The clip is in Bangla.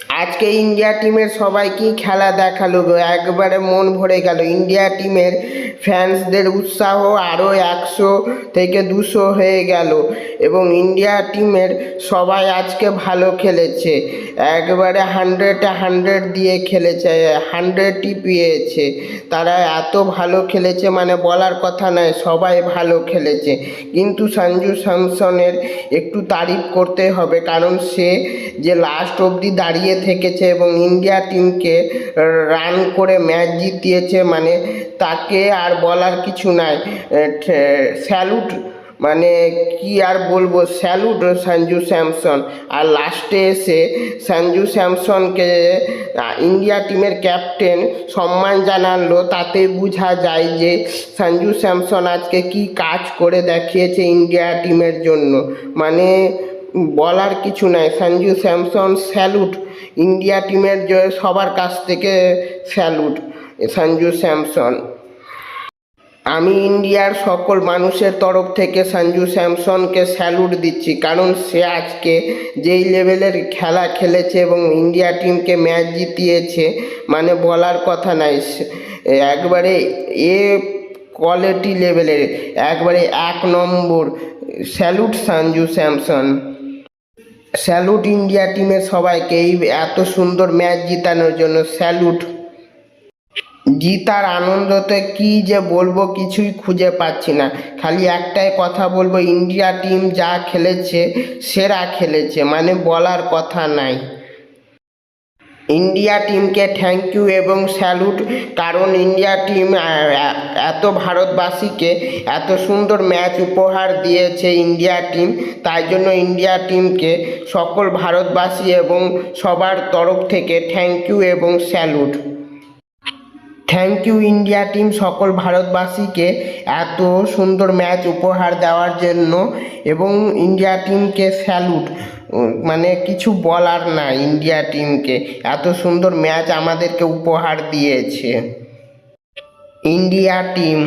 আজকে ইন্ডিয়া টিমের সবাইকেই খেলা দেখালো গো, একবারে মন ভরে গেল। ইন্ডিয়া টিমের ফ্যান্সদের উৎসাহ আরও 100 থেকে 200 হয়ে গেল এবং ইন্ডিয়া টিমের সবাই আজকে ভালো খেলেছে, একবারে 100 দিয়ে খেলেছে, 100ই পেয়েছে। তারা এত ভালো খেলেছে মানে বলার কথা নয়, সবাই ভালো খেলেছে। কিন্তু সঞ্জু স্যামসনের একটু তারিফ করতে হবে, কারণ সে যে লাস্ট অবধি দাঁড়িয়ে থেকেছে এবং ইন্ডিয়া টিমকে রান করে ম্যাচ জিতিয়েছে, মানে তাকে আর বলার কিছু নাই। স্যালুট, মানে কি আর বলবো, স্যালুট সঞ্জু স্যামসন। আর লাস্টে এসে সঞ্জু স্যামসনকে ইন্ডিয়া টিমের ক্যাপ্টেন সম্মান জানালো, তাতে বোঝা যায় যে সঞ্জু স্যামসন আজকে কি কাজ করে দেখিয়েছে ইন্ডিয়া টিমের জন্য, মানে বলার কিছু নাই। সঞ্জু স্যামসন স্যালুট, ইন্ডিয়া টিমের সবার কাছ থেকে স্যালুট সঞ্জু স্যামসন। আমি ইন্ডিয়ার সকল মানুষের তরফ থেকে সঞ্জু স্যামসনকে স্যালুট দিচ্ছি, কারণ সে আজকে যেই লেভেলের খেলা খেলেছে এবং ইন্ডিয়া টিমকে ম্যাচ জিতিয়েছে, মানে বলার কথা নাই। একবারে এ কোয়ালিটি লেভেলের, একবারে 1 নম্বর। Salute Sanju Samson, salute India টিমের সবাইকে এই এত সুন্দর ম্যাচ জিতানোর জন্য স্যালুট। জিতার আনন্দতে কি যে বলবো কিছুই খুঁজে পাচ্ছি না, খালি একটাই কথা বলবো, ইন্ডিয়া টিম যা খেলেছে সেরা খেলেছে, মানে বলার কথা নাই। ইন্ডিয়া টিমকে থ্যাংক ইউ এবং স্যালুট, কারণ ইন্ডিয়া টিম এত ভারতবাসীকে এত সুন্দর ম্যাচ উপহার দিয়েছে ইন্ডিয়া টিম, তাই জন্য ইন্ডিয়া টিমকে সকল ভারতবাসী এবং সবার তরফ থেকে থ্যাংক ইউ এবং salute. Thank you India team সকল ভারতবাসীকে এত সুন্দর ম্যাচ উপহার দেওয়ার জন্য, এবং ইন্ডিয়া টিমকে স্যালুট, মানে কিছু বলার না। ইন্ডিয়া টিমকে এত সুন্দর ম্যাচ আমাদেরকে উপহার দিয়েছে ইন্ডিয়া টিম।